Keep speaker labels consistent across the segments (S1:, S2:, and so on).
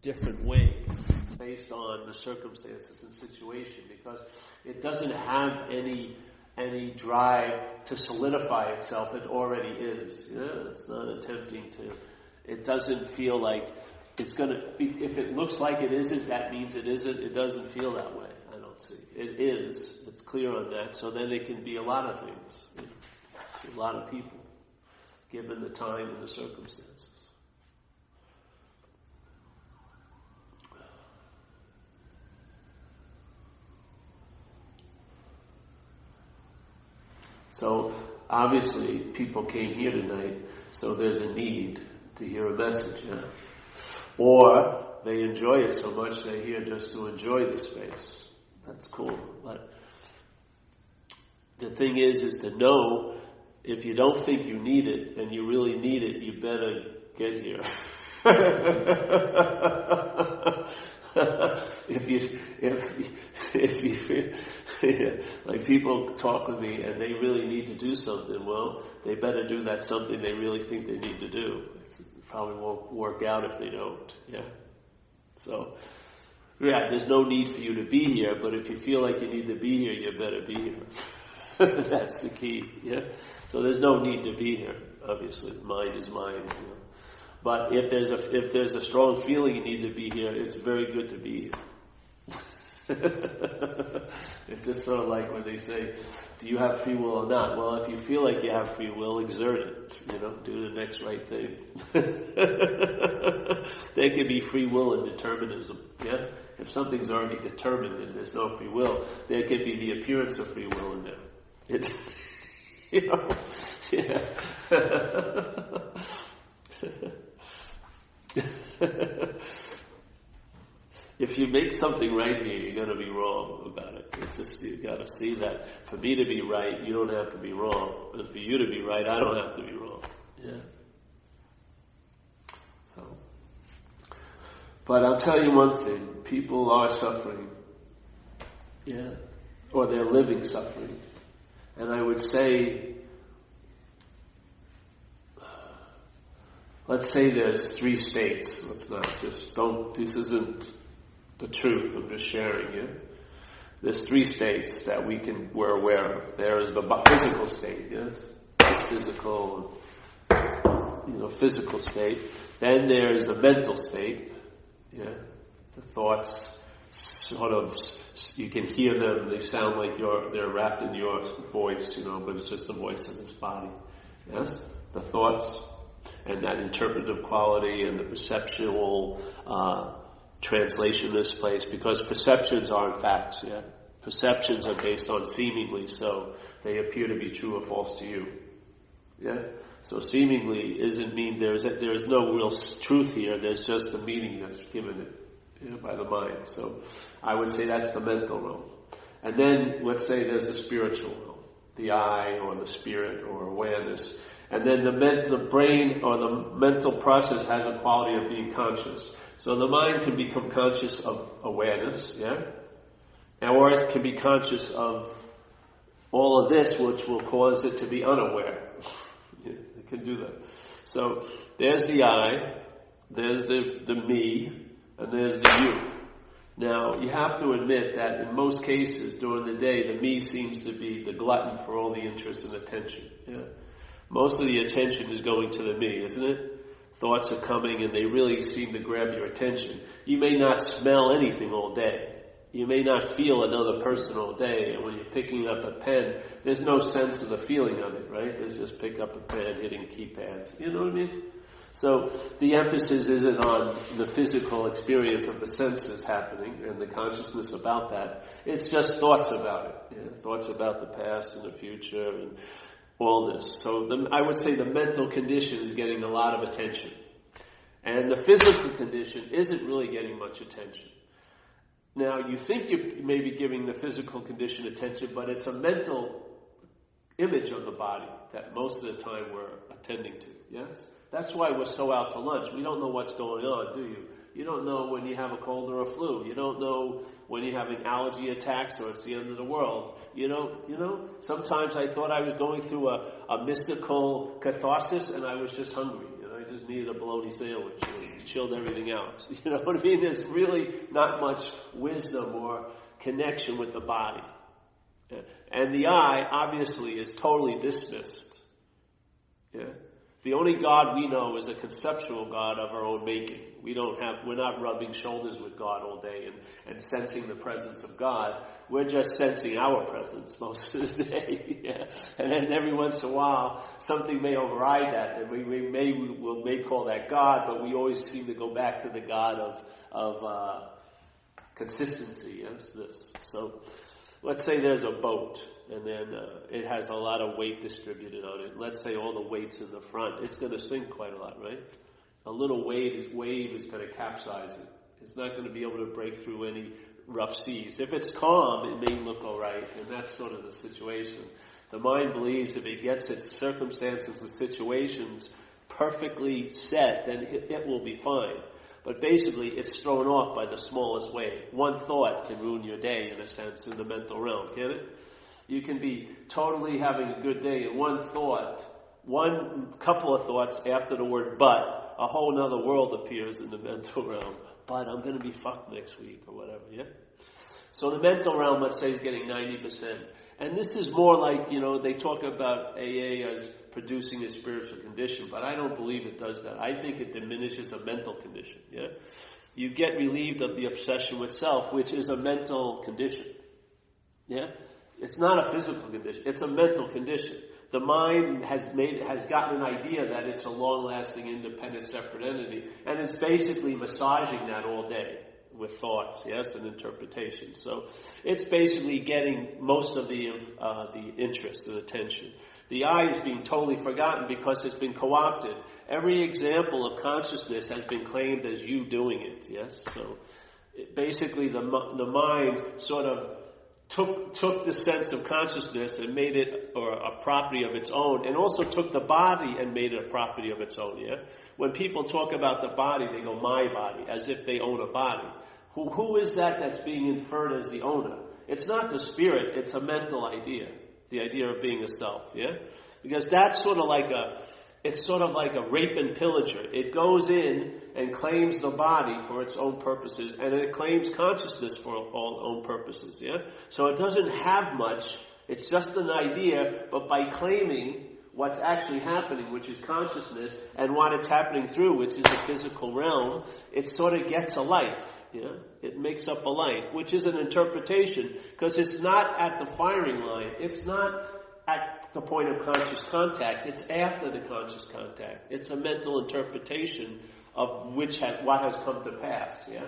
S1: different ways based on the circumstances and situation, because it doesn't have any drive to solidify itself. It already is. It's not attempting to. It doesn't feel like it's going to be. If it looks like it isn't, that means it isn't. It doesn't feel that way. I don't see. It is. It's clear on that. So then it can be a lot of things to a lot of people, given the time and the circumstances. So obviously people came here tonight, so there's a need to hear a message, or they enjoy it so much they're here just to enjoy the space. That's cool. But the thing is to know, if you don't think you need it and you really need it, you better get here. if you like, people talk with me and they really need to do something, well, they better do that something they really think they need to do. It probably won't work out if they don't. So there's no need for you to be here, but if you feel like you need to be here, you better be here. That's the key. So there's no need to be here. Obviously, mind is mind. But if there's a strong feeling you need to be here, it's very good to be here. It's just sort of like when they say, do you have free will or not? Well, if you feel like you have free will, exert it. Do the next right thing. There can be free will and determinism. If something's already determined and there's no free will, there can be the appearance of free will in there. It's, If you make something right here, you're going to be wrong about it. It's just, you got to see that for me to be right, you don't have to be wrong. But for you to be right, I don't have to be wrong. So, but I'll tell you one thing: people are suffering. Or they're living suffering. And I would say, let's say there's 3 states. This isn't the truth, I'm just sharing it. There's 3 states that we're aware of. There is the physical state, the physical state. Then there's the mental state, the thoughts sort of, you can hear them, they sound like they're wrapped in your voice, but it's just the voice of this body. The thoughts and that interpretive quality and the perceptual translation of this place, because perceptions aren't facts. Perceptions are based on seemingly, so they appear to be true or false to you. So seemingly doesn't mean there's no real truth here. There's just the meaning that's given it by the mind. So I would say that's the mental realm. And then let's say there's the spiritual realm, the I or the spirit or awareness. And then the brain or the mental process has a quality of being conscious. So the mind can become conscious of awareness, or it can be conscious of all of this, which will cause it to be unaware. It can do that. So there's the I, there's the me, and there's the you. Now, you have to admit that in most cases during the day, the me seems to be the glutton for all the interest and attention. Most of the attention is going to the me, isn't it? Thoughts are coming and they really seem to grab your attention. You may not smell anything all day. You may not feel another person all day. And when you're picking up a pen, there's no sense of the feeling of it, right? There's just pick up a pen, hitting keypads. You know what I mean? So the emphasis isn't on the physical experience of the senses happening and the consciousness about that. It's just thoughts about it. Thoughts about the past and the future and all this. So I would say the mental condition is getting a lot of attention. And the physical condition isn't really getting much attention. Now, you think you may be giving the physical condition attention, but it's a mental image of the body that most of the time we're attending to, yes? That's why we're so out to lunch. We don't know what's going on, do you? You don't know when you have a cold or a flu. You don't know when you're having allergy attacks or it's the end of the world. You know, sometimes I thought I was going through a mystical catharsis and I was just hungry. I just needed a bologna sandwich. He's chilled everything out. You know what I mean? There's really not much wisdom or connection with the body. And the I, obviously, is totally dismissed. Yeah? The only God we know is a conceptual God of our own making. We're not rubbing shoulders with God all day and sensing the presence of God. We're just sensing our presence most of the day. Yeah? And then every once in a while, something may override that, and we may call that God, but we always seem to go back to the God of consistency. Yes, this. So, let's say there's a boat, and then it has a lot of weight distributed on it. Let's say all the weight's in the front. It's going to sink quite a lot, right? A little wave is going to capsize it. It's not going to be able to break through any rough seas. If it's calm, it may look all right, and that's sort of the situation. The mind believes if it gets its circumstances and situations perfectly set, then it will be fine. But basically, it's thrown off by the smallest wave. One thought can ruin your day, in a sense, in the mental realm, can it? You can be totally having a good day, and one couple of thoughts after the word but, a whole other world appears in the mental realm. But I'm going to be fucked next week, or whatever, yeah? So the mental realm, let's say, is getting 90%. And this is more like, they talk about AA as producing a spiritual condition, but I don't believe it does that. I think it diminishes a mental condition, yeah? You get relieved of the obsession with self, which is a mental condition, yeah? It's not a physical condition, it's a mental condition. The mind has gotten an idea that it's a long-lasting, independent, separate entity, and it's basically massaging that all day with thoughts, yes, and interpretation. So it's basically getting most of the interest and attention. The I is being totally forgotten because it's been co-opted. Every example of consciousness has been claimed as you doing it, yes? So basically the mind sort of took the sense of consciousness and made it a property of its own, and also took the body and made it a property of its own, yeah? When people talk about the body, they go, my body, as if they own a body. Who is that's being inferred as the owner? It's not the spirit, it's a mental idea. The idea of being a self, yeah? Because that's sort of like a rape and pillager. It goes in and claims the body for its own purposes, and it claims consciousness for all own purposes, yeah? So it doesn't have much, it's just an idea, but by claiming what's actually happening, which is consciousness, and what it's happening through, which is the physical realm, it sort of gets a life, yeah? It makes up a life, which is an interpretation, because it's not at the firing line, it's not at the point of conscious contact, it's after the conscious contact. It's a mental interpretation of what has come to pass, yeah?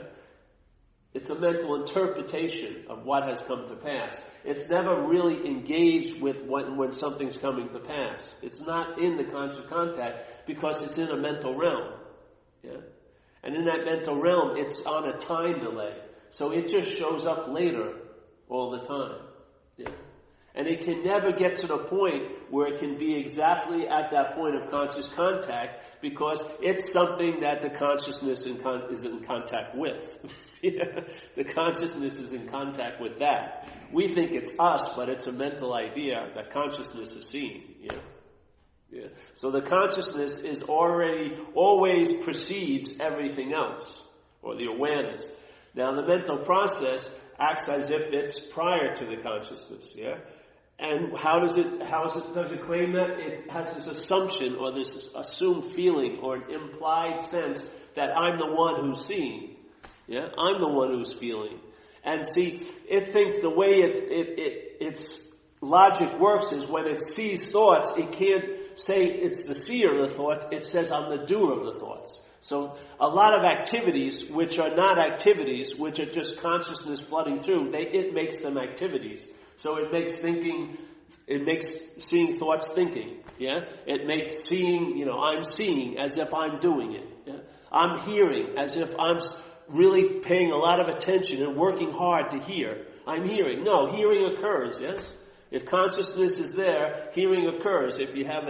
S1: It's a mental interpretation of what has come to pass. It's never really engaged with when something's coming to pass. It's not in the conscious contact because it's in a mental realm, yeah? And in that mental realm, it's on a time delay. So it just shows up later all the time, yeah? And it can never get to the point where it can be exactly at that point of conscious contact because it's something that the consciousness is in contact with. The consciousness is in contact with that. We think it's us, but it's a mental idea that consciousness is seeing. Yeah. So the consciousness is always precedes everything else, or the awareness. Now the mental process acts as if it's prior to the consciousness, yeah? And how does it claim that? It has this assumption or this assumed feeling or an implied sense that I'm the one who's seeing. Yeah? I'm the one who's feeling. And see, it thinks the way its logic works is when it sees thoughts, it can't say it's the seer of the thoughts, it says I'm the doer of the thoughts. So a lot of activities, which are not activities, which are just consciousness flooding through, it makes them activities. So it makes seeing thoughts thinking, yeah? It makes seeing, I'm seeing as if I'm doing it, yeah? I'm hearing as if I'm really paying a lot of attention and working hard to hear. I'm hearing. No, hearing occurs, yes? If consciousness is there, hearing occurs. If you have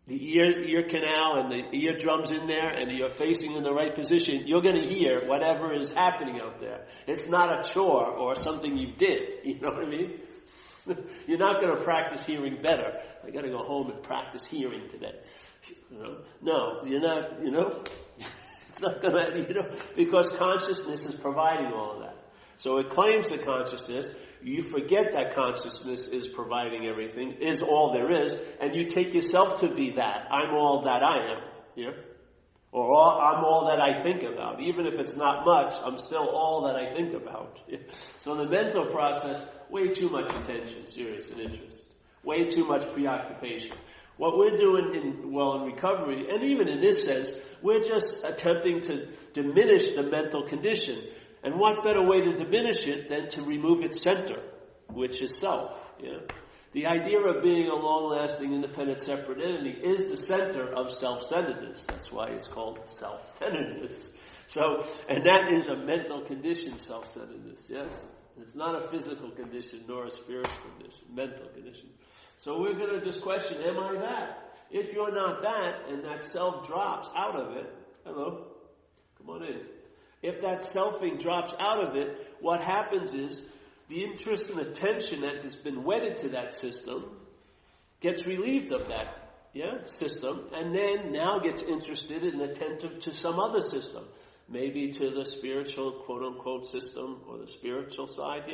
S1: the ear canal and the eardrums in there and you're facing in the right position, you're going to hear whatever is happening out there. It's not a chore or something you did. You know what I mean? You're not going to practice hearing better. I got to go home and practice hearing today. No, you're not, It's not going to, because consciousness is providing all of that. So it claims the consciousness. You forget that consciousness is providing everything, is all there is, and you take yourself to be that. I'm all that I am. Yeah? Or I'm all that I think about. Even if it's not much, I'm still all that I think about. So in the mental process, way too much attention, serious and interest. Way too much preoccupation. What we're doing in recovery, and even in this sense, we're just attempting to diminish the mental condition. And what better way to diminish it than to remove its center, which is self. Yeah? The idea of being a long-lasting, independent, separate entity is the center of self-centeredness. That's why it's called self-centeredness. So, and that is a mental condition, self-centeredness, yes? It's not a physical condition nor a spiritual condition, mental condition. So we're going to just question, am I that? If you're not that, and that self drops out of it, hello, come on in. If that selfing drops out of it, what happens is the interest and attention that has been wedded to that system gets relieved of that system, and then now gets interested and attentive to some other system. Maybe to the spiritual, quote-unquote, system, or the spiritual side,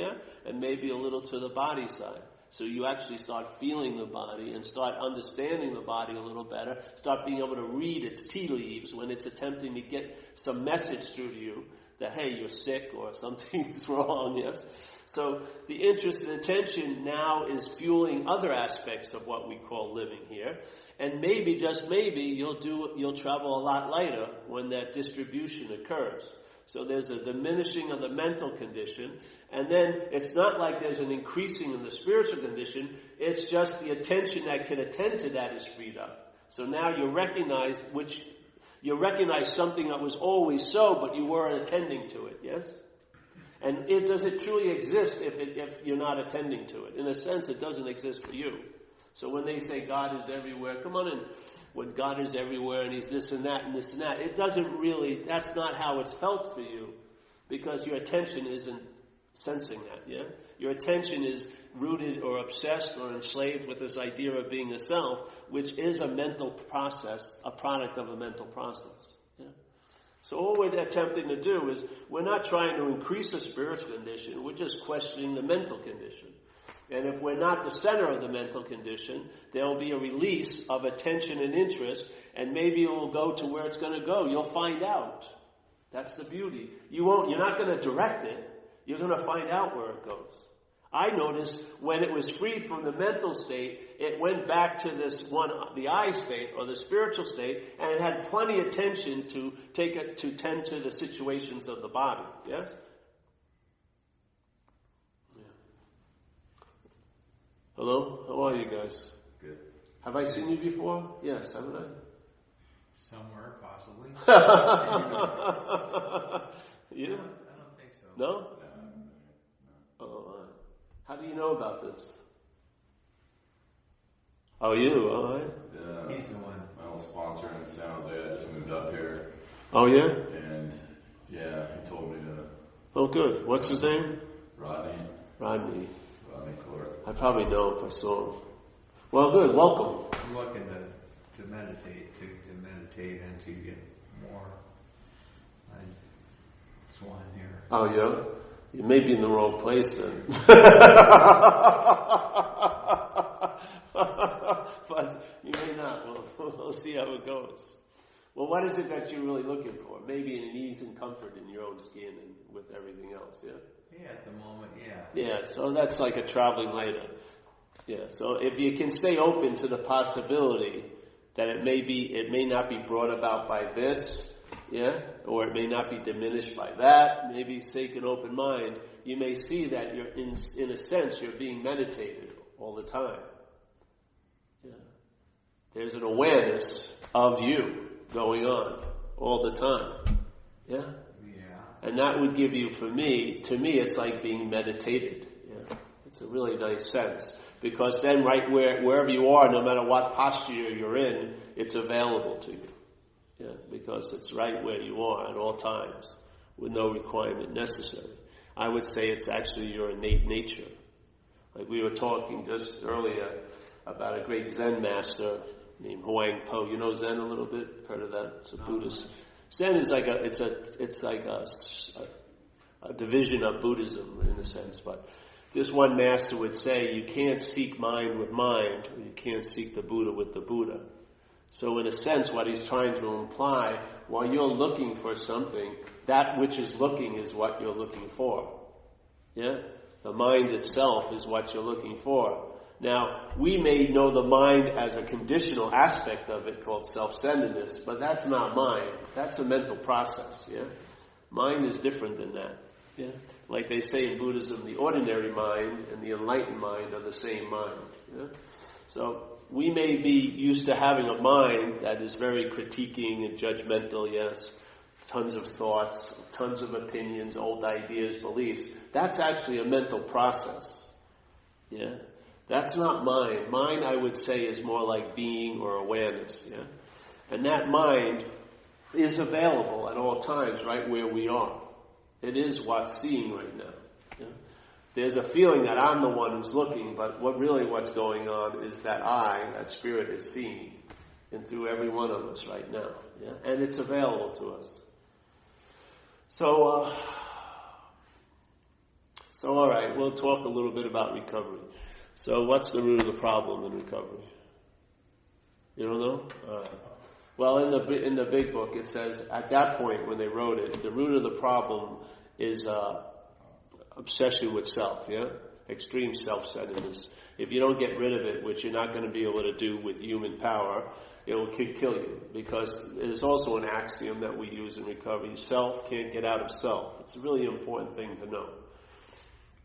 S1: and maybe a little to the body side. So you actually start feeling the body and start understanding the body a little better, start being able to read its tea leaves when it's attempting to get some message through to you that, hey, you're sick or something's wrong, yes? So the interest and attention now is fueling other aspects of what we call living here. And maybe, just maybe, you'll travel a lot lighter when that distribution occurs. So there's a diminishing of the mental condition, and then it's not like there's an increasing in the spiritual condition, it's just the attention that can attend to that is freed up. So now you recognize something that was always so, but you weren't attending to it, yes? And does it truly exist if you're not attending to it? In a sense, it doesn't exist for you. So when they say God is everywhere, come on in. When God is everywhere and He's this and that and this and that, it doesn't really, that's not how it's felt for you, because your attention isn't sensing that, yeah? Your attention is rooted or obsessed or enslaved with this idea of being a self, which is a mental process, a product of a mental process. Yeah? So all we're attempting to do is, we're not trying to increase the spiritual condition, we're just questioning the mental condition. And if we're not the center of the mental condition, there will be a release of attention and interest, and maybe it will go to where it's going to go. You'll find out. That's the beauty. You're not going to direct it. You're going to find out where it goes. I noticed when it was free from the mental state, it went back to this one, the I state or the spiritual state, and it had plenty of attention to tend to the situations of the body. Yes? Hello? How are you guys?
S2: Good.
S1: Have I seen you before? Yes, haven't I?
S2: Somewhere, possibly.
S1: You?
S2: I don't think so.
S1: No?
S2: No.
S1: Oh, how do you know about this? Oh, you? All right.
S2: He's the one.
S3: My old sponsor in San Jose, I just moved up here.
S1: Oh, yeah?
S3: And, yeah, he told me to...
S1: Oh, good. What's his name?
S3: Rodney Clark.
S1: I probably know if I saw him. Well, good. Welcome.
S2: I'm looking to meditate, to meditate and to get more. It's one here.
S1: Oh, yeah? You may be in the wrong place then. But you may not. We'll see how it goes. Well, what is it that you're really looking for? Maybe an ease and comfort in your own skin and with everything else, yeah?
S2: Yeah, at the moment, yeah.
S1: Yeah, so that's like a traveling lighter. Yeah, so if you can stay open to the possibility that it may not be brought about by this, yeah, or it may not be diminished by that, maybe take an open mind, you may see that you're, in a sense, you're being meditated all the time. Yeah. There's an awareness of you going on all the time. Yeah? And that would give you, to me, it's like being meditated. Yeah? It's a really nice sense. Because then wherever you are, no matter what posture you're in, it's available to you. Yeah? Because it's right where you are at all times, with no requirement necessary. I would say it's actually your innate nature. Like we were talking just earlier about a great Zen master named Huang Po. You know Zen a little bit? Heard of that? It's a Buddhist. Zen is like a division of Buddhism in a sense, but this one master would say you can't seek mind with mind, or you can't seek the Buddha with the Buddha. So in a sense, what he's trying to imply, while you're looking for something, that which is looking is what you're looking for. Yeah? The mind itself is what you're looking for. Now, we may know the mind as a conditional aspect of it called self-centeredness, but that's not mind. That's a mental process, yeah? Mind is different than that, yeah? Like they say in Buddhism, the ordinary mind and the enlightened mind are the same mind, yeah? So, we may be used to having a mind that is very critiquing and judgmental, yes? Tons of thoughts, tons of opinions, old ideas, beliefs. That's actually a mental process, yeah? That's not mind. Mind, I would say, is more like being or awareness, yeah? And that mind is available at all times right where we are. It is what's seeing right now. Yeah? There's a feeling that I'm the one who's looking, but what's going on is that that spirit is seeing, and through every one of us right now. Yeah? And it's available to us. So all right, we'll talk a little bit about recovery. So what's the root of the problem in recovery? You don't know? Well, in the big book it says at that point when they wrote it, the root of the problem is obsession with self, yeah? Extreme self-centeredness. If you don't get rid of it, which you're not going to be able to do with human power, it will kill you. Because it is also an axiom that we use in recovery. Self can't get out of self. It's a really important thing to know.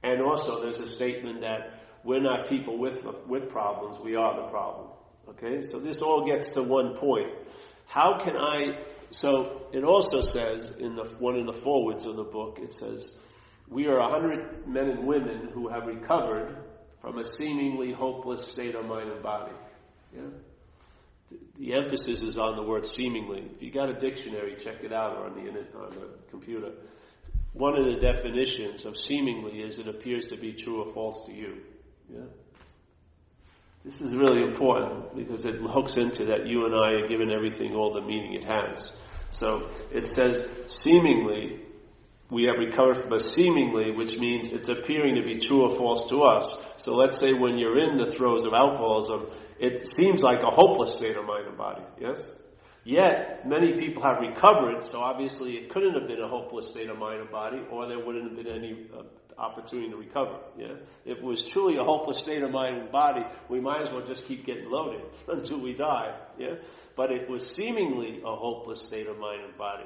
S1: And also there's a statement that we're not people with problems, we are the problem. Okay? So this all gets to one point. So it also says, in the forwards of the book, it says, we are 100 men and women who have recovered from a seemingly hopeless state of mind and body. Yeah? The emphasis is on the word seemingly. If you got a dictionary, check it out, or on the computer. One of the definitions of seemingly is it appears to be true or false to you. Yeah. This is really important because it hooks into that you and I are given everything all the meaning it has. So it says seemingly, we have recovered from a seemingly, which means it's appearing to be true or false to us. So let's say when you're in the throes of alcoholism, it seems like a hopeless state of mind and body, yes? Yet, many people have recovered, so obviously it couldn't have been a hopeless state of mind and body, or there wouldn't have been any opportunity to recover. Yeah? If it was truly a hopeless state of mind and body, we might as well just keep getting loaded until we die. Yeah? But it was seemingly a hopeless state of mind and body.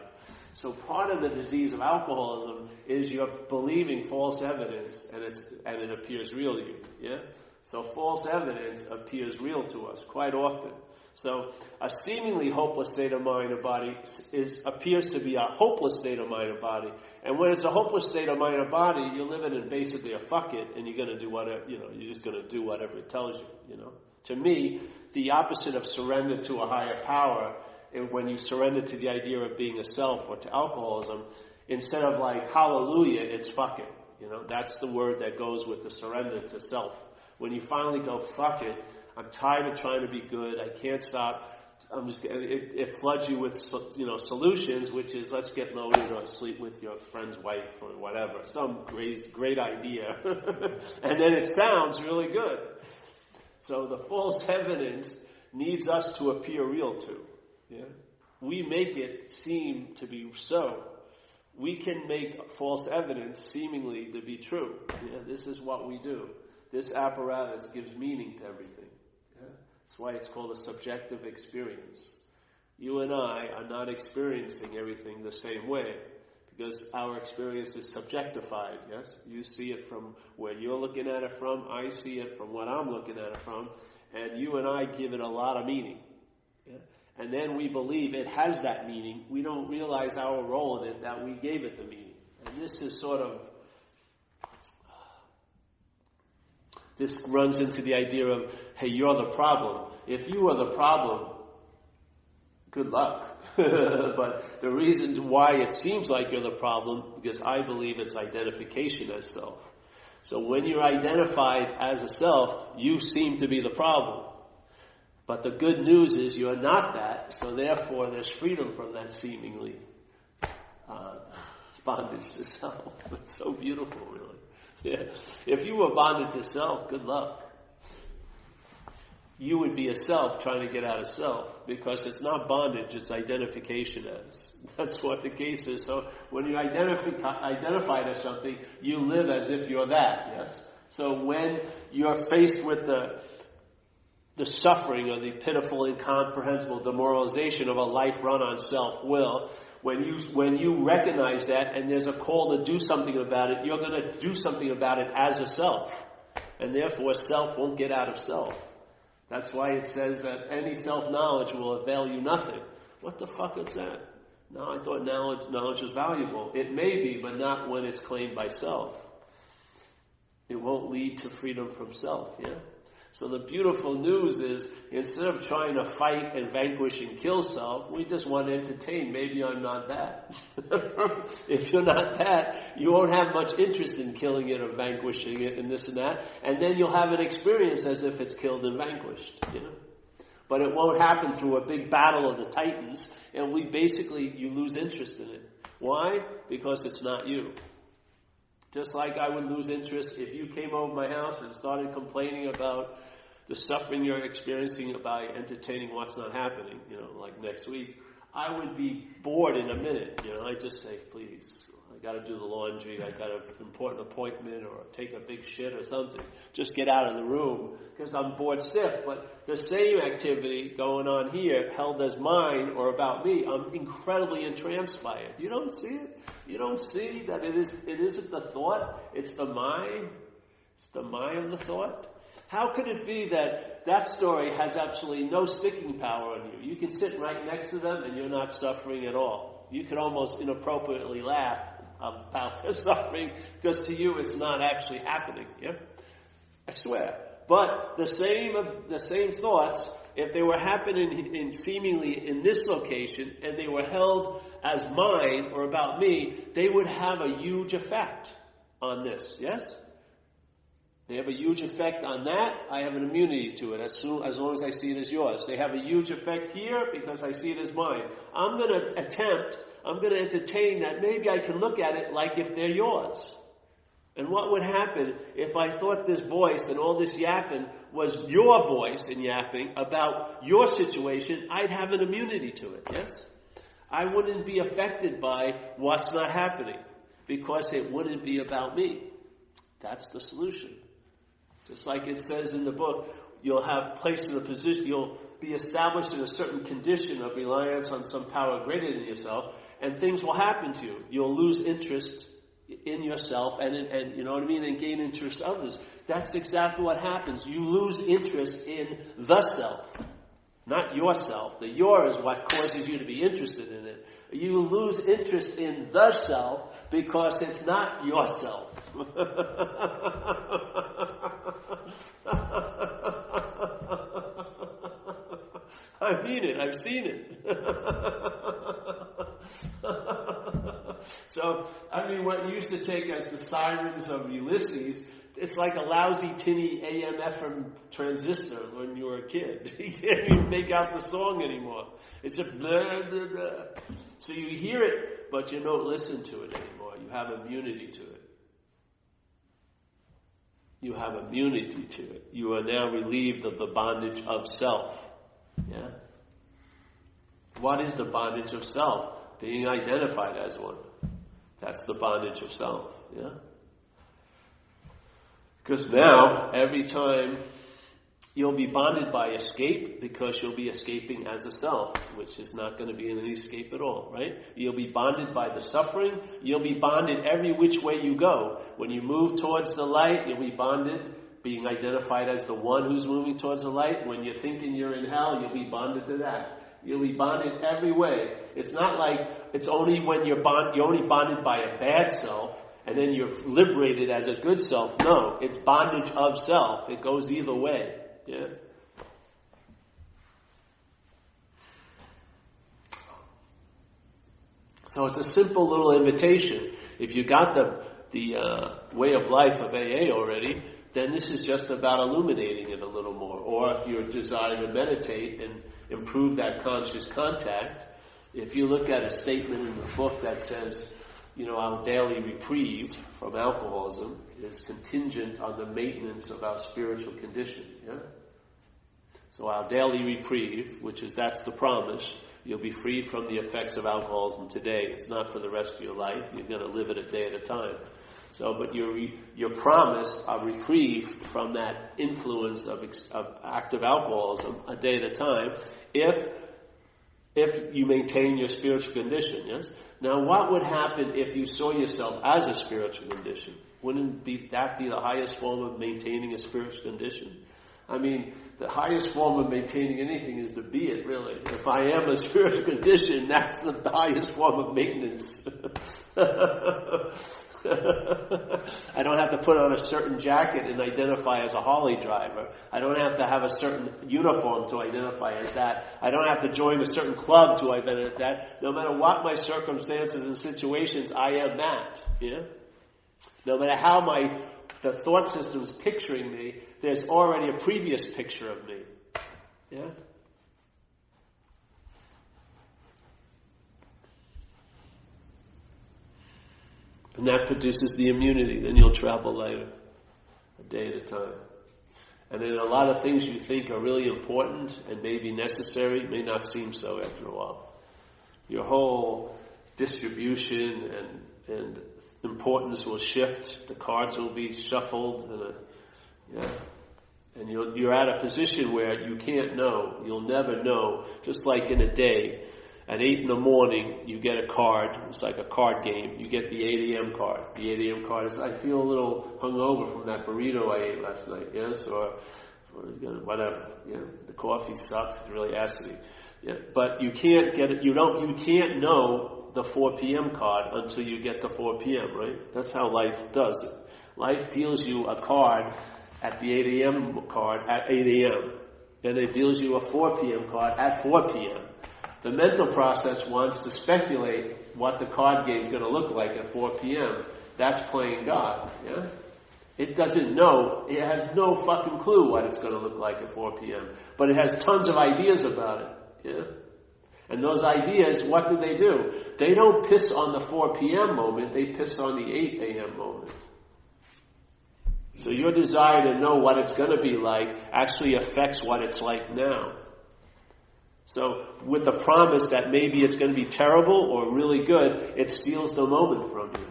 S1: So part of the disease of alcoholism is you're believing false evidence, and it appears real to you. Yeah? So false evidence appears real to us quite often. So a seemingly hopeless state of mind and body appears to be a hopeless state of mind and body. And when it's a hopeless state of mind and body, you're living in basically a fuck it, and you're going to do whatever, you're just going to do whatever it tells you, To me, the opposite of surrender to a higher power, when you surrender to the idea of being a self or to alcoholism, instead of like hallelujah, it's fuck it. That's the word that goes with the surrender to self. When you finally go fuck it, I'm tired of trying to be good. I can't stop. It floods you with solutions, which is let's get loaded or sleep with your friend's wife or whatever. Some great idea, and then it sounds really good. So the false evidence needs us to appear real to. Yeah, we make it seem to be so. We can make false evidence seemingly to be true. Yeah, this is what we do. This apparatus gives meaning to everything. That's why it's called a subjective experience. You and I are not experiencing everything the same way because our experience is subjectified, yes? You see it from where you're looking at it from, I see it from what I'm looking at it from, and you and I give it a lot of meaning. Yeah? And then we believe it has that meaning. We don't realize our role in it, that we gave it the meaning. And this is this runs into the idea of, hey, you're the problem. If you are the problem, good luck. But the reason why it seems like you're the problem, because I believe it's identification as self. So when you're identified as a self, you seem to be the problem. But the good news is you're not that, so therefore there's freedom from that seemingly bondage to self. It's so beautiful, really. Yeah. If you were bonded to self, good luck. You would be a self trying to get out of self, because it's not bondage, it's identification as. That's what the case is. So when you identify to something, you live as if you're that, yes? So when you're faced with the suffering or the pitiful, incomprehensible demoralization of a life run on self-will, when you recognize that and there's a call to do something about it, you're going to do something about it as a self. And therefore self won't get out of self. That's why it says that any self-knowledge will avail you nothing. What the fuck is that? No, I thought knowledge is valuable. It may be, but not when it's claimed by self. It won't lead to freedom from self, yeah? So the beautiful news is, instead of trying to fight and vanquish and kill self, we just want to entertain. Maybe I'm not that. If you're not that, you won't have much interest in killing it or vanquishing it and this and that. And then you'll have an experience as if it's killed and vanquished, you know. But it won't happen through a big battle of the titans, and you lose interest in it. Why? Because it's not you. Just like I would lose interest if you came over my house and started complaining about the suffering you're experiencing by entertaining what's not happening, you know, like next week. I would be bored in a minute, you know. I'd just say, please, I got to do the laundry, I got an important appointment, or take a big shit or something. Just get out of the room, because I'm bored stiff. But the same activity going on here, held as mine or about me, I'm incredibly entranced by it. You don't see it? You don't see that it isn't the thought, it's the mind? It's the mind of the thought? How could it be that story has absolutely no sticking power on you? You can sit right next to them and you're not suffering at all. You could almost inappropriately laugh about their suffering, because to you it's not actually happening. Yeah? I swear. But the same thoughts, if they were happening seemingly in this location and they were held as mine or about me, they would have a huge effect on this. Yes? They have a huge effect on that. I have an immunity to it as long as I see it as yours. They have a huge effect here because I see it as mine. I'm going to entertain that maybe I can look at it like if they're yours. And what would happen if I thought this voice and all this yapping was your voice and yapping about your situation? I'd have an immunity to it, yes? I wouldn't be affected by what's not happening because it wouldn't be about me. That's the solution. Just like it says in the book, you'll have placed in a position, you'll be established in a certain condition of reliance on some power greater than yourself, and things will happen to you. You'll lose interest in yourself and you know what I mean, and gain interest in others. That's exactly what happens. You lose interest in the self, not yourself. The your is what causes you to be interested in it. You lose interest in the self because it's not yourself. I mean it. I've seen it. So, I mean, what used to take as the sirens of Ulysses, it's like a lousy tinny AM FM transistor when you were a kid. You can't even make out the song anymore. It's just blah, blah, blah. So you hear it, but you don't listen to it anymore. You have immunity to it. You have immunity to it. You are now relieved of the bondage of self. Yeah? What is the bondage of self? Being identified as one. That's the bondage of self. Yeah? Because now, every time you'll be bonded by escape, because you'll be escaping as a self, which is not going to be an escape at all, right? You'll be bonded by the suffering. You'll be bonded every which way you go. When you move towards the light, you'll be bonded, being identified as the one who's moving towards the light. When you're thinking you're in hell, you'll be bonded to that. You'll be bonded every way. It's not like it's only when you're only bonded by a bad self, and then you're liberated as a good self. No, it's bondage of self. It goes either way. Yeah. So it's a simple little invitation. If you got the way of life of AA already, then this is just about illuminating it a little more. Or if you're desiring to meditate and improve that conscious contact, if you look at a statement in the book that says, our daily reprieve from alcoholism is contingent on the maintenance of our spiritual condition. Yeah? So our daily reprieve, that's the promise, you'll be freed from the effects of alcoholism today. It's not for the rest of your life. You're going to live it a day at a time. So, but you're promised a reprieve from that influence of active alcoholism a day at a time if you maintain your spiritual condition, yes? Now, what would happen if you saw yourself as a spiritual condition? Wouldn't that be the highest form of maintaining a spiritual condition? I mean, the highest form of maintaining anything is to be it, really. If I am a spiritual condition, that's the highest form of maintenance. I don't have to put on a certain jacket and identify as a Harley driver. I don't have to have a certain uniform to identify as that. I don't have to join a certain club to identify as that. No matter what my circumstances and situations, I am that. Yeah? No matter how the thought system is picturing me, there's already a previous picture of me. Yeah? And that produces the immunity. Then you'll travel lighter, a day at a time. And then a lot of things you think are really important and may be necessary may not seem so after a while. Your whole distribution and importance will shift. The cards will be shuffled. And you're at a position where you can't know. You'll never know. Just like in a day, at 8 in the morning, you get a card. It's like a card game. You get the 8 a.m. card. The 8 a.m. card is, I feel a little hungover from that burrito I ate last night, yes? Or whatever. The coffee sucks. It's really acidy. Yeah. But you can't get it. You can't know the 4 p.m. card until you get the 4 p.m., right? That's how life does it. Life deals you a card at the 8 a.m. card at 8 a.m. And it deals you a 4 p.m. card at 4 p.m. The mental process wants to speculate what the card game is going to look like at 4 p.m. That's playing God. Yeah? It doesn't know. It has no fucking clue what it's going to look like at 4 p.m. But it has tons of ideas about it. Yeah? And those ideas, what do? They don't piss on the 4 p.m. moment. They piss on the 8 a.m. moment. So your desire to know what it's going to be like actually affects what it's like now. So with the promise that maybe it's going to be terrible or really good, it steals the moment from you.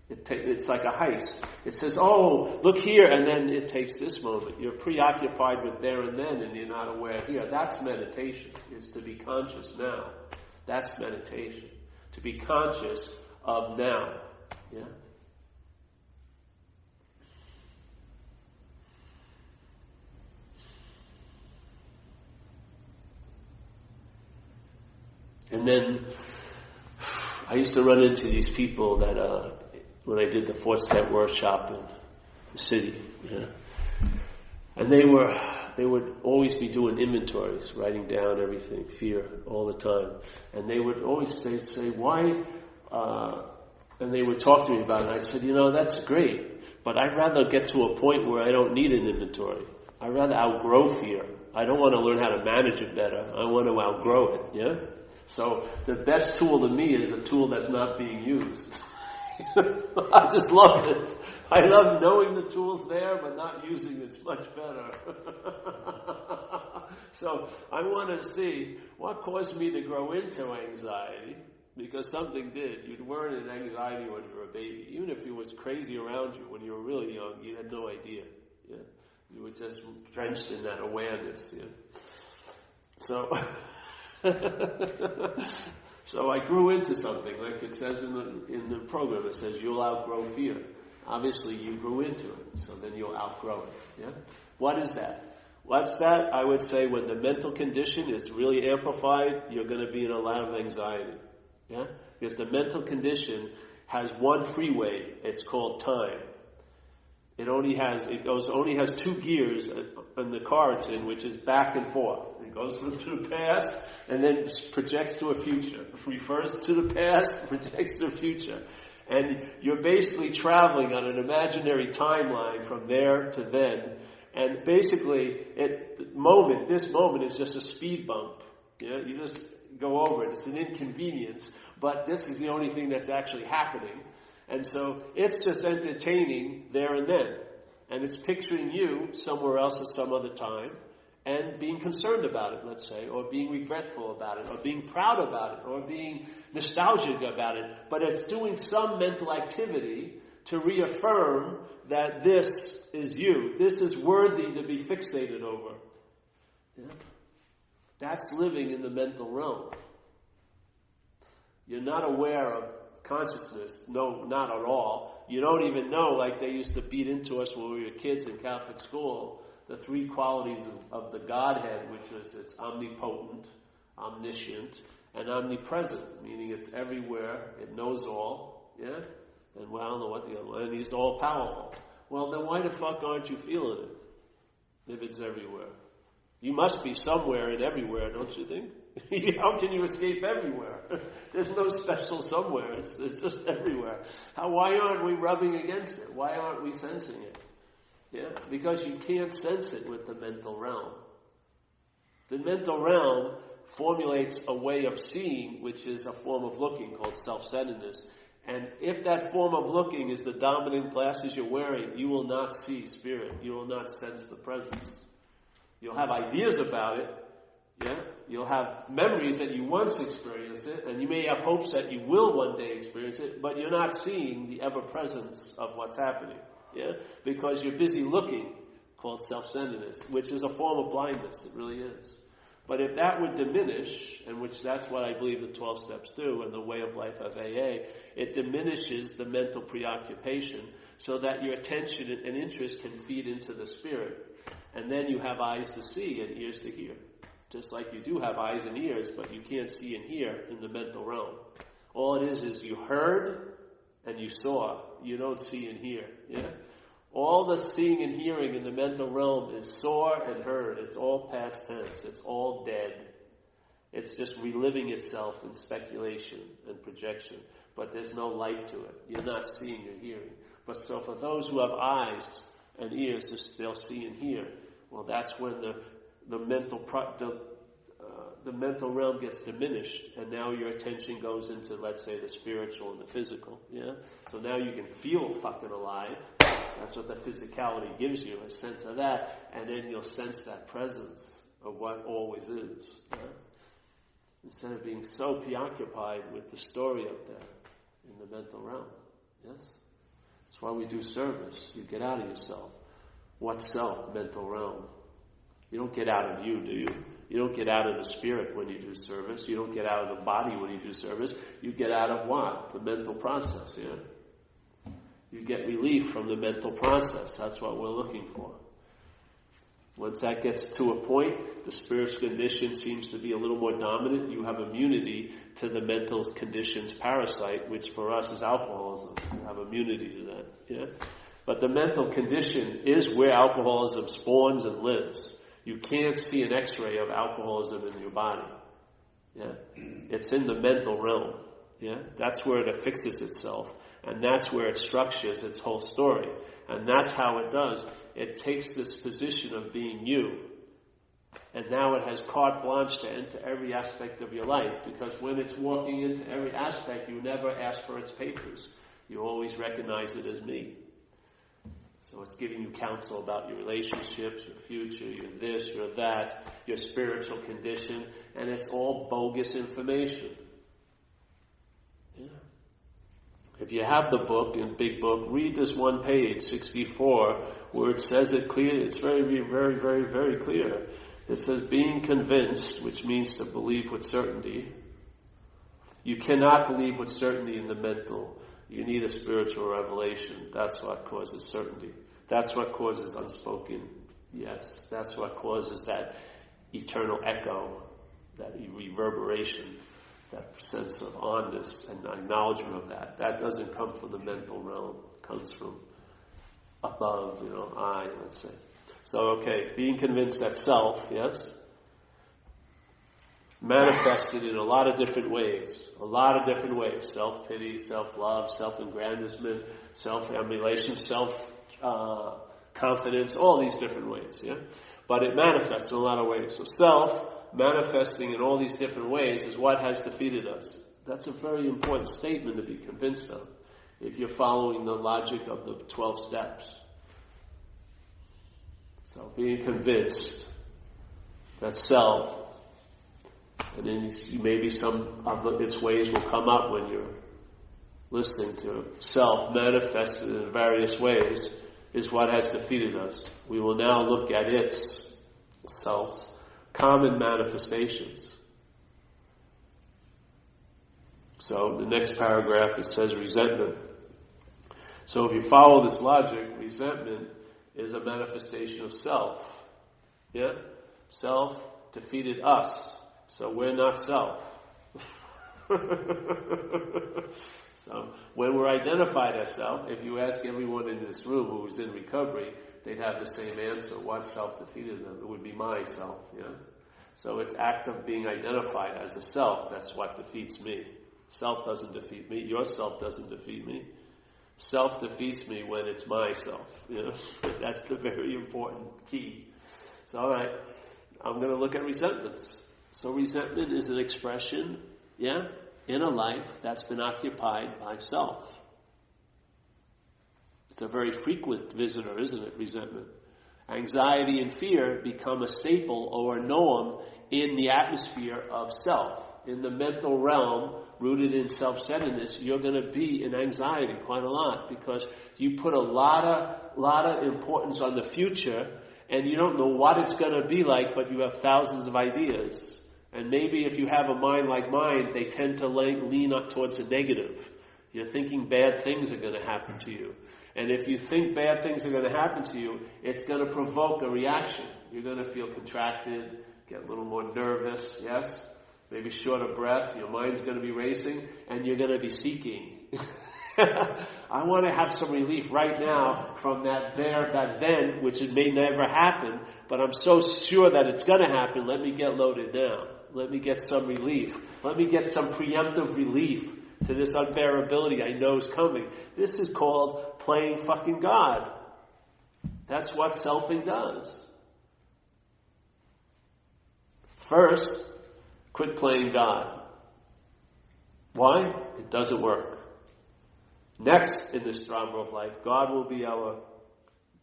S1: It's like a heist. It says, oh, look here, and then it takes this moment. You're preoccupied with there and then, and you're not aware here. That's meditation, is to be conscious now. That's meditation. To be conscious of now. Yeah? And then I used to run into these people that when I did the 4-step workshop in the city, and they would always be doing inventories, writing down everything, fear all the time, and they'd say why, and they would talk to me about it. And I said, that's great, but I'd rather get to a point where I don't need an inventory. I'd rather outgrow fear. I don't want to learn how to manage it better. I want to outgrow it. Yeah. So the best tool to me is a tool that's not being used. I just love it. I love knowing the tool's there, but not using it's much better. So I want to see what caused me to grow into anxiety, because something did. You weren't in anxiety when you were a baby. Even if it was crazy around you when you were really young, you had no idea. Yeah? You were just drenched in that awareness. Yeah? So... So I grew into something, like it says in the program. It says you'll outgrow fear. Obviously, you grew into it, so then you'll outgrow it. Yeah. What is that? What's that? I would say when the mental condition is really amplified, you're going to be in a lot of anxiety. Yeah, because the mental condition has one freeway. It's called time. It only has 2 gears in the car it's in, which is back and forth. It goes to the past and then projects to a future. Refers to the past, projects to the future. And you're basically traveling on an imaginary timeline from there to then. And basically, this moment is just a speed bump. You just go over it. It's an inconvenience, but this is the only thing that's actually happening. And so it's just entertaining there and then. And it's picturing you somewhere else at some other time and being concerned about it, let's say, or being regretful about it, or being proud about it, or being nostalgic about it. But it's doing some mental activity to reaffirm that this is you. This is worthy to be fixated over. Yeah? That's living in the mental realm. You're not aware of consciousness. No, not at all. You don't even know, like they used to beat into us when we were kids in Catholic school, the three qualities of the Godhead, which is it's omnipotent, omniscient, and omnipresent, meaning it's everywhere, it knows all, yeah? And well, I don't know what the other one, and he's all powerful. Well, then why the fuck aren't you feeling it if it's everywhere? You must be somewhere and everywhere, don't you think? How can you escape everywhere? There's no special somewhere. It's just everywhere. Why aren't we rubbing against it? Why aren't we sensing it? Yeah, because you can't sense it with the mental realm. The mental realm formulates a way of seeing, which is a form of looking called self-centeredness. And if that form of looking is the dominant glasses you're wearing, you will not see spirit. You will not sense the presence. You'll have ideas about it. Yeah, you'll have memories that you once experienced it, and you may have hopes that you will one day experience it, but you're not seeing the ever-presence of what's happening. Yeah, because you're busy looking, called self-centeredness, which is a form of blindness. It really is. But if that would diminish, and which that's what I believe the 12 steps do, and the way of life of AA, it diminishes the mental preoccupation so that your attention and interest can feed into the spirit. And then you have eyes to see and ears to hear. Just like you do have eyes and ears, but you can't see and hear in the mental realm. All it is you heard and you saw. You don't see and hear. Yeah? All the seeing and hearing in the mental realm is saw and heard. It's all past tense. It's all dead. It's just reliving itself in speculation and projection. But there's no life to it. You're not seeing or hearing. But so for those who have eyes and ears, they'll see and hear. Well, that's when the mental realm gets diminished, and now your attention goes into, let's say, the spiritual and the physical. Yeah. So now you can feel fucking alive. That's what the physicality gives you, a sense of that, and then you'll sense that presence of what always is. Yeah? Instead of being so preoccupied with the story up there in the mental realm. Yes? That's why we do service. You get out of yourself. What self? Mental realm. You don't get out of you, do you? You don't get out of the spirit when you do service. You don't get out of the body when you do service. You get out of what? The mental process, yeah? You get relief from the mental process. That's what we're looking for. Once that gets to a point, the spiritual condition seems to be a little more dominant. You have immunity to the mental condition's parasite, which for us is alcoholism. You have immunity to that, yeah? But the mental condition is where alcoholism spawns and lives. You can't see an x-ray of alcoholism in your body. Yeah? It's in the mental realm. Yeah? That's where it affixes itself. And that's where it structures its whole story. And that's how it does. It takes this position of being you. And now it has carte blanche to enter every aspect of your life. Because when it's walking into every aspect, you never ask for its papers. You always recognize it as me. So it's giving you counsel about your relationships, your future, your this, your that, your spiritual condition, and it's all bogus information. Yeah. If you have the book, in Big Book, read this one page, 64, where it says it clear. It's very, very, very, very clear. It says, being convinced, which means to believe with certainty. You cannot believe with certainty in the mental. You need a spiritual revelation. That's what causes certainty. That's what causes unspoken yes. That's what causes that eternal echo, that reverberation, that sense of onness and acknowledgement of that. That doesn't come from the mental realm. It comes from above, I, let's say. So, okay, being convinced that self, yes? manifested in a lot of different ways. A lot of different ways. Self-pity, self-love, self-aggrandizement, self-emulation, self-confidence, all these different ways, yeah? But it manifests in a lot of ways. So self, manifesting in all these different ways, is what has defeated us. That's a very important statement to be convinced of, if you're following the logic of the 12 steps. So being convinced that self, and then maybe some of its ways will come up when you're listening to self manifested in various ways, is what has defeated us. We will now look at its self's common manifestations. So the next paragraph, it says resentment. So if you follow this logic, resentment is a manifestation of self. Yeah? Self defeated us. So we're not self. So when we're identified as self, if you ask everyone in this room who's in recovery, they'd have the same answer. What self defeated them? It would be myself. Yeah? So it's act of being identified as a self. That's what defeats me. Self doesn't defeat me. Your self doesn't defeat me. Self defeats me when it's myself. You know? That's the very important key. So all right, I'm going to look at resentments. So resentment is an expression, yeah, in a life that's been occupied by self. It's a very frequent visitor, isn't it, resentment? Anxiety and fear become a staple or a norm in the atmosphere of self. In the mental realm, rooted in self-centeredness, you're going to be in anxiety quite a lot because you put a lot of importance on the future and you don't know what it's going to be like, but you have thousands of ideas. And maybe if you have a mind like mine, they tend to lean up towards the negative. You're thinking bad things are going to happen to you. And if you think bad things are going to happen to you, it's going to provoke a reaction. You're going to feel contracted, get a little more nervous, yes? Maybe short of breath, your mind's going to be racing, and you're going to be seeking. I want to have some relief right now from that then, which it may never happen, but I'm so sure that it's going to happen, let me get loaded now. Let me get some relief. Let me get some preemptive relief to this unbearability I know is coming. This is called playing fucking God. That's what selfing does. First, quit playing God. Why? It doesn't work. Next, in this drama of life, God will be our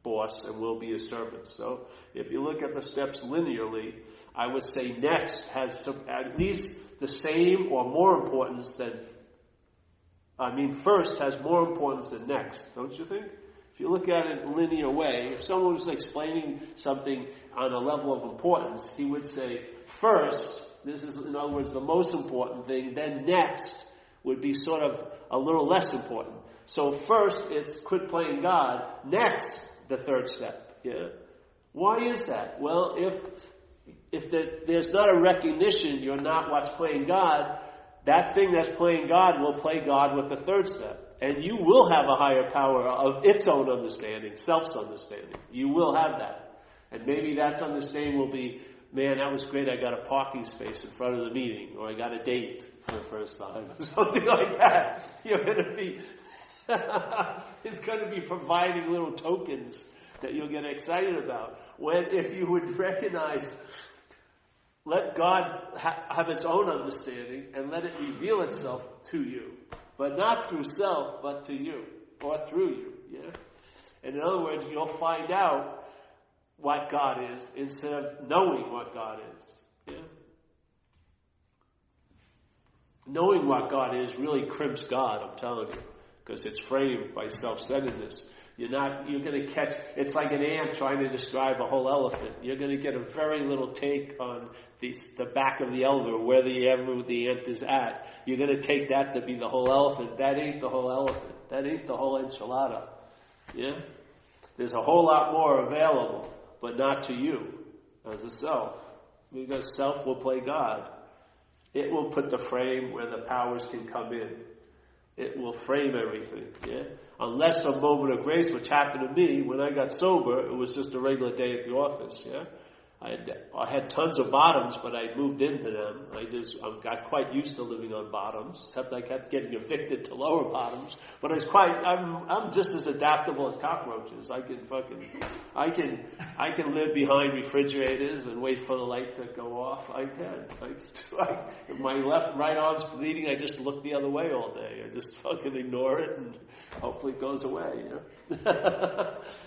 S1: boss and we'll be his servants. So, if you look at the steps linearly, I would say next has at least the same or more importance than, first has more importance than next, don't you think? If you look at it in a linear way, if someone was explaining something on a level of importance, he would say, first, this is, in other words, the most important thing, then next would be sort of a little less important. So first, it's quit playing God. Next, the third step. Yeah. Why is that? Well, if there's not a recognition you're not what's playing God, that thing that's playing God will play God with the third step. And you will have a higher power of its own understanding, self's understanding. You will have that. And maybe that understanding will be, man, that was great, I got a parking space in front of the meeting, or I got a date for the first time, something like that. You're going to be, it's going to be providing little tokens that you'll get excited about. When, if you would recognize, let God have its own understanding and let it reveal itself to you. But not through self, but to you, or through you, yeah? And in other words, you'll find out what God is instead of knowing what God is. Yeah? Knowing what God is really crimps God, I'm telling you, because it's framed by self-centeredness. You're going to catch, it's like an ant trying to describe a whole elephant. You're going to get a very little take on the back of the elephant, where the ant is at. You're going to take that to be the whole elephant. That ain't the whole elephant. That ain't the whole enchilada. Yeah? There's a whole lot more available, but not to you as a self. Because self will play God. It will put the frame where the powers can come in. It will frame everything, yeah? Unless a moment of grace, which happened to me when I got sober, it was just a regular day at the office, yeah? I had tons of bottoms, but I moved into them. I got quite used to living on bottoms, except I kept getting evicted to lower bottoms. But I'm just as adaptable as cockroaches. I can live behind refrigerators and wait for the light to go off. If my right arm's bleeding, I just look the other way all day. I just fucking ignore it and hopefully it goes away,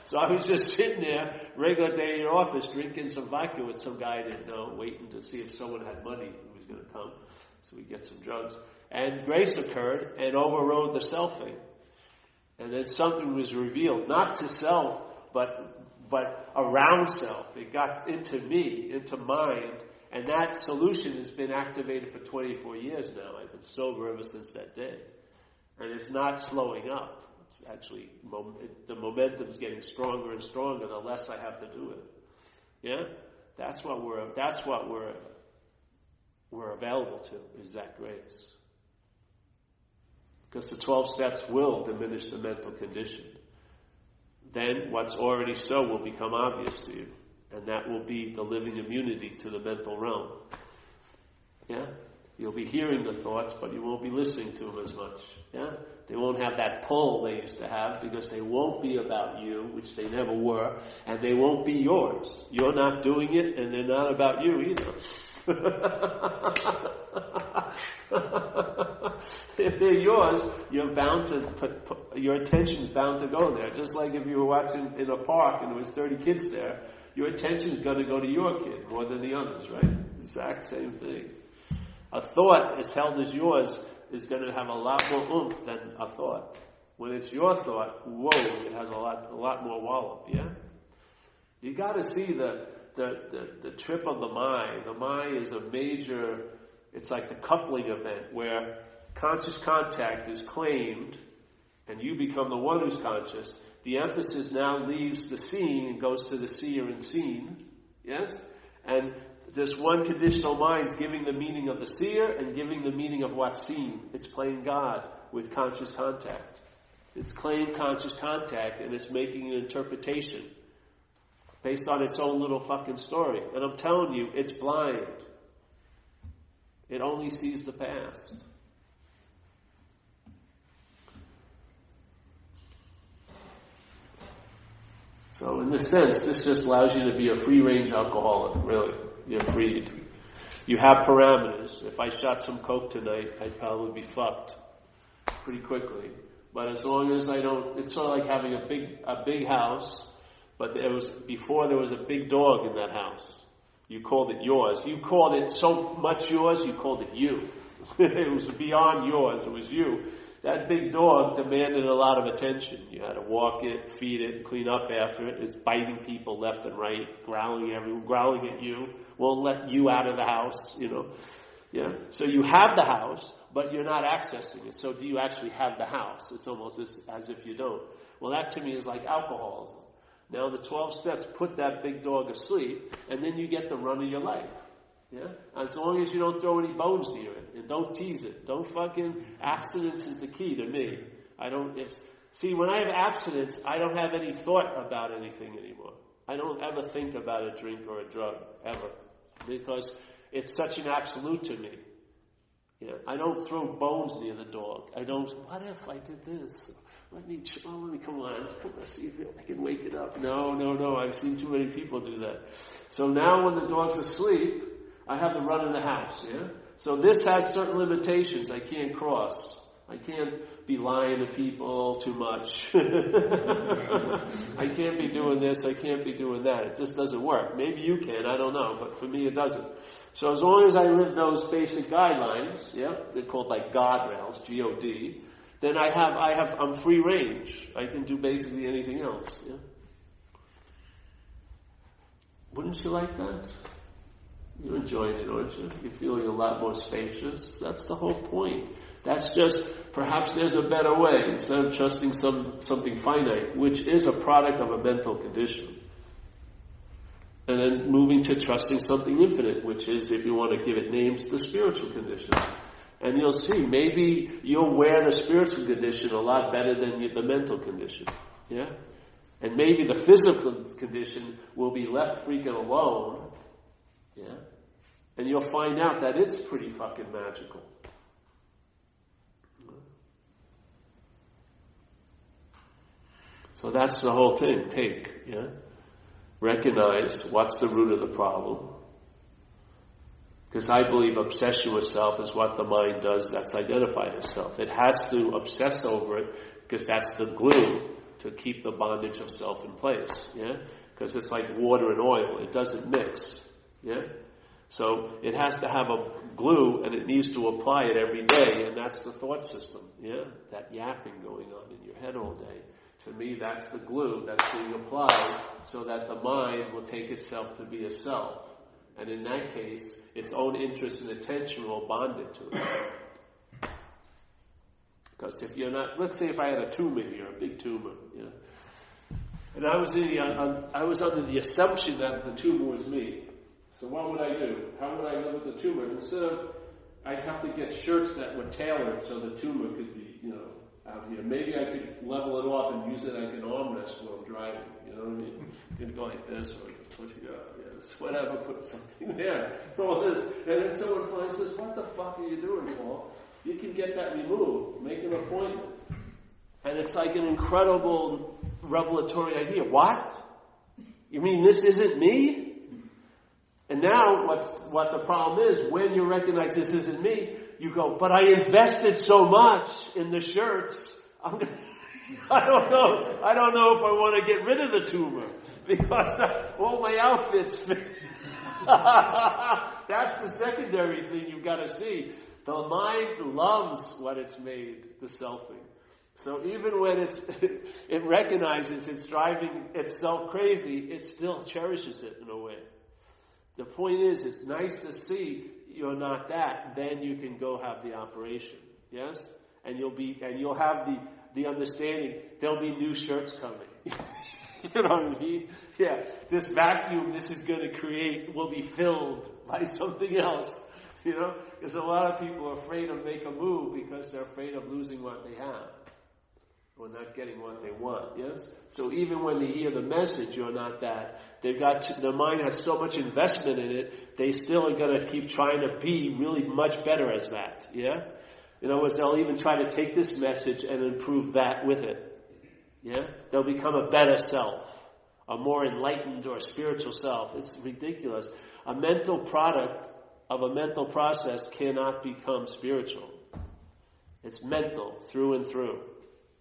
S1: So I was just sitting there, regular day in your office, drinking some vodka with some guy I didn't know, waiting to see if someone had money who was going to come, so we get some drugs. And grace occurred and overrode the selfing. And then something was revealed, not to self, but around self. It got into me, into mind, and that solution has been activated for 24 years now. I've been sober ever since that day. And it's not slowing up. It's actually, the momentum's getting stronger and stronger the less I have to do it. Yeah? That's what we're available to, is that grace. Because the 12 steps will diminish the mental condition. Then what's already so will become obvious to you. And that will be the living immunity to the mental realm. Yeah? You'll be hearing the thoughts, but you won't be listening to them as much. Yeah? They won't have that pull they used to have, because they won't be about you, which they never were, and they won't be yours. You're not doing it, and they're not about you either. If they're yours, you're bound to your attention's bound to go there. Just like if you were watching in a park and there was 30 kids there, your attention's going to go to your kid more than the others, right? Exact same thing. A thought is held as yours is going to have a lot more oomph than a thought. When it's your thought, whoa, it has a lot more wallop, yeah? You got to see the trip of the mind. The mind is a major, it's like the coupling event where conscious contact is claimed and you become the one who's conscious. The emphasis now leaves the seeing and goes to the seer and seen, yes? And this one conditional mind is giving the meaning of the seer and giving the meaning of what's seen. It's playing God with conscious contact. It's claiming conscious contact and it's making an interpretation based on its own little fucking story. And I'm telling you, it's blind. It only sees the past. So in this sense, this just allows you to be a free-range alcoholic, really. You're freed. You have parameters. If I shot some coke tonight, I'd probably be fucked pretty quickly. But as long as I don't, it's sort of like having a big house, but before there was a big dog in that house. You called it yours. You called it so much yours, you called it you. It was beyond yours, it was you. That big dog demanded a lot of attention. You had to walk it, feed it, clean up after it. It's biting people left and right, growling at you, won't let you out of the house, Yeah. So you have the house, but you're not accessing it. So do you actually have the house? It's almost as if you don't. Well, that to me is like alcoholism. Now the 12 steps put that big dog asleep, and then you get the run of your life. Yeah? As long as you don't throw any bones near it, and don't tease it. Don't abstinence is the key to me. When I have abstinence, I don't have any thought about anything anymore. I don't ever think about a drink or a drug, ever. Because it's such an absolute to me. Yeah, I don't throw bones near the dog. I don't, what if I did this? Let me come on, see if I can wake it up. No, I've seen too many people do that. So now when the dog's asleep, I have the run of the house, yeah? So this has certain limitations I can't cross. I can't be lying to people too much. I can't be doing this, I can't be doing that. It just doesn't work. Maybe you can, I don't know, but for me it doesn't. So as long as I live those basic guidelines, yeah, they're called like guardrails, G-O-D, then I'm free range. I can do basically anything else, yeah? Wouldn't you like that? You're enjoying it, aren't you? You're feeling a lot more spacious. That's the whole point. That's just, perhaps there's a better way, instead of trusting something finite, which is a product of a mental condition. And then moving to trusting something infinite, which is, if you want to give it names, the spiritual condition. And you'll see, maybe you'll wear the spiritual condition a lot better than the mental condition. Yeah? And maybe the physical condition will be left freaking alone, Yeah? And you'll find out that it's pretty fucking magical. So that's the whole thing. Recognize what's the root of the problem. Because I believe obsession with self is what the mind does that's identified as self. It has to obsess over it because that's the glue to keep the bondage of self in place. Yeah? Because it's like water and oil. It doesn't mix. Yeah? So it has to have a glue and it needs to apply it every day, and that's the thought system. Yeah? That yapping going on in your head all day. To me, that's the glue that's being applied so that the mind will take itself to be a self. And in that case, its own interest and attention will bond it to it. Because if you're not, let's say if I had a tumor here, a big tumor, and I was under the assumption that the tumor was me. So what would I do? How would I live with the tumor? Instead of, I'd have to get shirts that were tailored so the tumor could be, out here. Maybe I could level it off and use it like an armrest while I'm driving. You know what I mean? You can go like this or push it up. Yes, whatever. Put something there. All this, and then someone finally says, "What the fuck are you doing, Paul? You can get that removed. Make an appointment." And it's like an incredible revelatory idea. What? You mean this isn't me? And now what the problem is, when you recognize this isn't me, you go, but I invested so much in the shirts. I don't know. I don't know if I want to get rid of the tumor because all my outfits fit. That's the secondary thing you've got to see. The mind loves what it's made, the selfing. So even when it recognizes it's driving itself crazy, it still cherishes it in a way. The point is, it's nice to see you're not that. Then you can go have the operation, yes, and you'll have the understanding. There'll be new shirts coming. You know what I mean? Yeah, this vacuum this is going to create will be filled by something else. Because a lot of people are afraid to make a move because they're afraid of losing what they have. Or not getting what they want, yes? So even when they hear the message, you're not that. The mind has so much investment in it, they still are going to keep trying to be really much better as that, yeah? In other words, they'll even try to take this message and improve that with it, yeah? They'll become a better self, a more enlightened or spiritual self. It's ridiculous. A mental product of a mental process cannot become spiritual. It's mental through and through.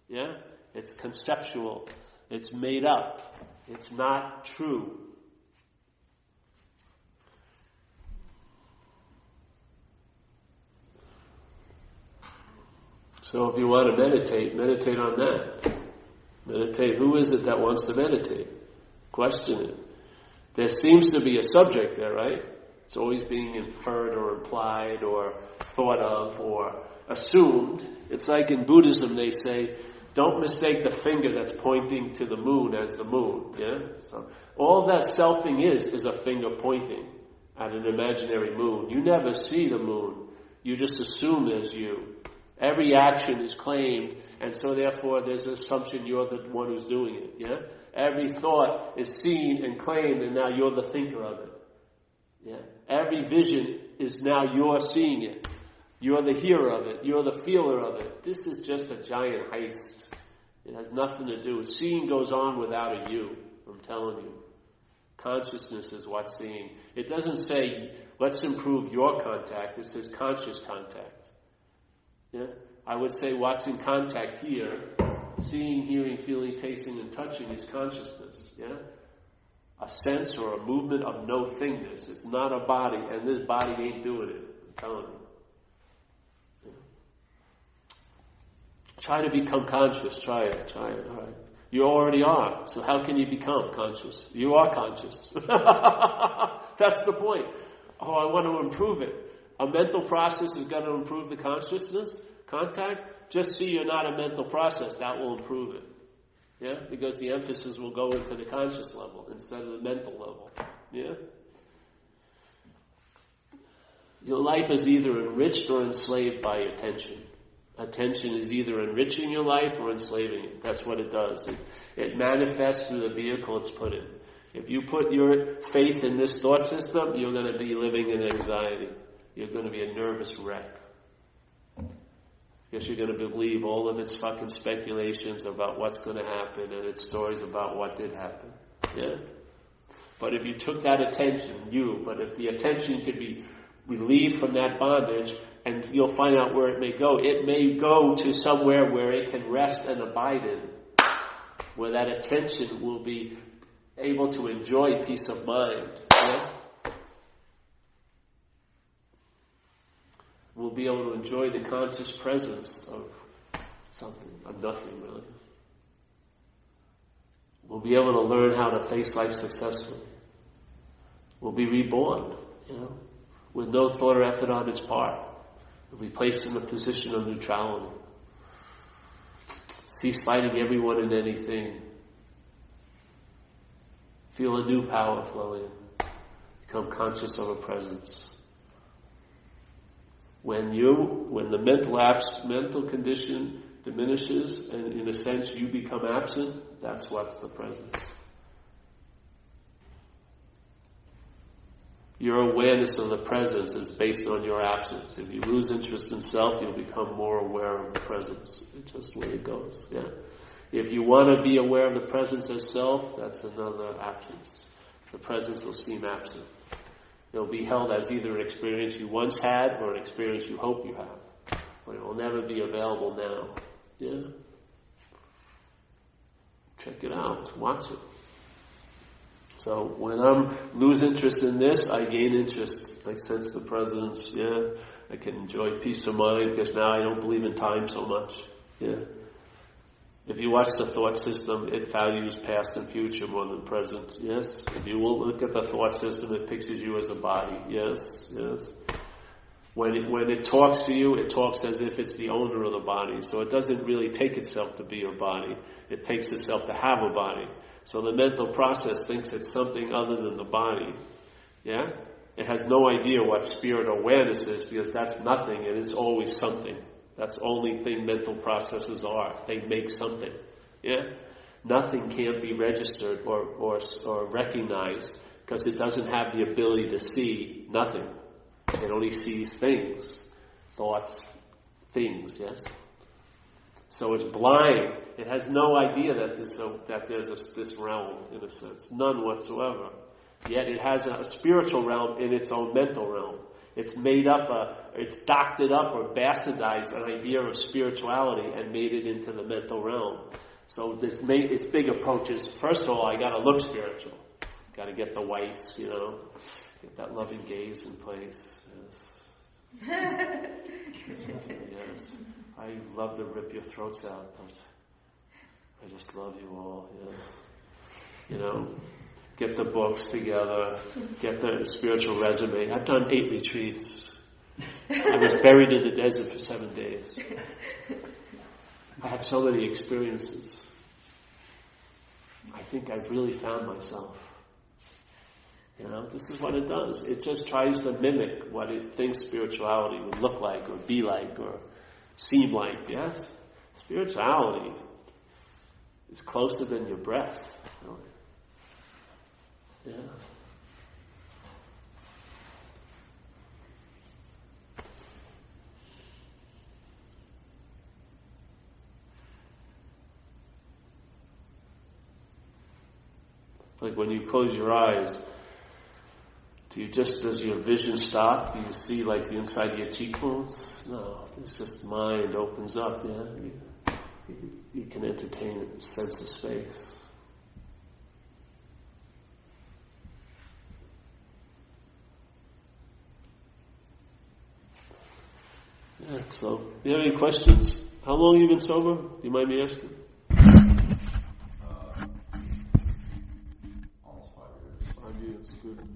S1: Yeah? It's conceptual. It's made up. It's not true. So if you want to meditate on that. Meditate. Who is it that wants to meditate? Question it. There seems to be a subject there, right? It's always being inferred or implied or thought of or assumed. It's like in Buddhism they say, don't mistake the finger that's pointing to the moon as the moon. Yeah? So all that selfing is a finger pointing at an imaginary moon. You never see the moon. You just assume there's you. Every action is claimed, and so therefore there's an assumption you're the one who's doing it. Yeah? Every thought is seen and claimed, and now you're the thinker of it. Yeah? Every vision is now you're seeing it. You're the hearer of it. You're the feeler of it. This is just a giant heist. It has nothing to do. Seeing goes on without a you. I'm telling you. Consciousness is what's seeing. It doesn't say, let's improve your contact. It says conscious contact. Yeah? I would say what's in contact here, seeing, hearing, feeling, tasting, and touching is consciousness. Yeah? A sense or a movement of no thingness. It's not a body, and this body ain't doing it. I'm telling you. Try to become conscious. Try it. All right. You already are. So how can you become conscious? You are conscious. That's the point. Oh, I want to improve it. A mental process is going to improve the consciousness, contact. Just see you're not a mental process. That will improve it. Yeah? Because the emphasis will go into the conscious level instead of the mental level. Yeah? Your life is either enriched or enslaved by attention. Attention is either enriching your life or enslaving it. That's what it does. It manifests through the vehicle it's put in. If you put your faith in this thought system, you're going to be living in anxiety. You're going to be a nervous wreck. Because you're going to believe all of its fucking speculations about what's going to happen and its stories about what did happen. Yeah? But if you took that attention, but if the attention could be relieved from that bondage, and you'll find out where it may go. It may go to somewhere where it can rest and abide in, where that attention will be able to enjoy peace of mind. Yeah? We'll be able to enjoy the conscious presence of something, of nothing really. We'll be able to learn how to face life successfully. We'll be reborn, with no thought or effort on its part. We'll be placed in a position of neutrality. Cease fighting everyone and anything. Feel a new power flow in. Become conscious of a presence. When the mental condition diminishes, and in a sense you become absent, that's what's the presence. Your awareness of the presence is based on your absence. If you lose interest in self, you'll become more aware of the presence. It's just the way it goes. Yeah. If you want to be aware of the presence as self, that's another absence. The presence will seem absent. It'll be held as either an experience you once had or an experience you hope you have. But it will never be available now. Yeah? Check it out. Watch it. So when I lose interest in this, I gain interest. I sense the presence. Yeah? I can enjoy peace of mind because now I don't believe in time so much. Yeah? If you watch the thought system, it values past and future more than present. Yes? If you will look at the thought system, it pictures you as a body. Yes? Yes? When it talks to you, it talks as if it's the owner of the body. So it doesn't really take itself to be your body. It takes itself to have a body. So the mental process thinks it's something other than the body. Yeah? It has no idea what spirit awareness is because that's nothing and it's always something. That's the only thing mental processes are. They make something. Yeah? Nothing can't be registered or recognized because it doesn't have the ability to see nothing. It only sees things. Thoughts, things, yes? So it's blind. It has no idea that there's this realm, in a sense. None whatsoever. Yet it has a spiritual realm in its own mental realm. It's made up, it's doctored up or bastardized an idea of spirituality and made it into the mental realm. So its big approach is, first of all, I got to look spiritual. Got to get the whites, get that loving gaze in place. Yes. Yes. I love to rip your throats out, but I just love you all. Yes. Get the books together, get the spiritual resume. I've done 8 retreats. I was buried in the desert for 7 days. I had so many experiences. I think I've really found myself. This is what it does. It just tries to mimic what it thinks spirituality would look like or be like or seem like. Yes? Spirituality is closer than your breath. Really. Yeah. Like when you close your eyes, does your vision stop? Do you see like the inside of your cheekbones? No, it's just mind opens up, yeah? You can entertain a sense of space. Yeah, so, do you have any questions? How long have you been sober? Do you mind me asking?
S3: Almost 5 years.
S1: 5 years, good.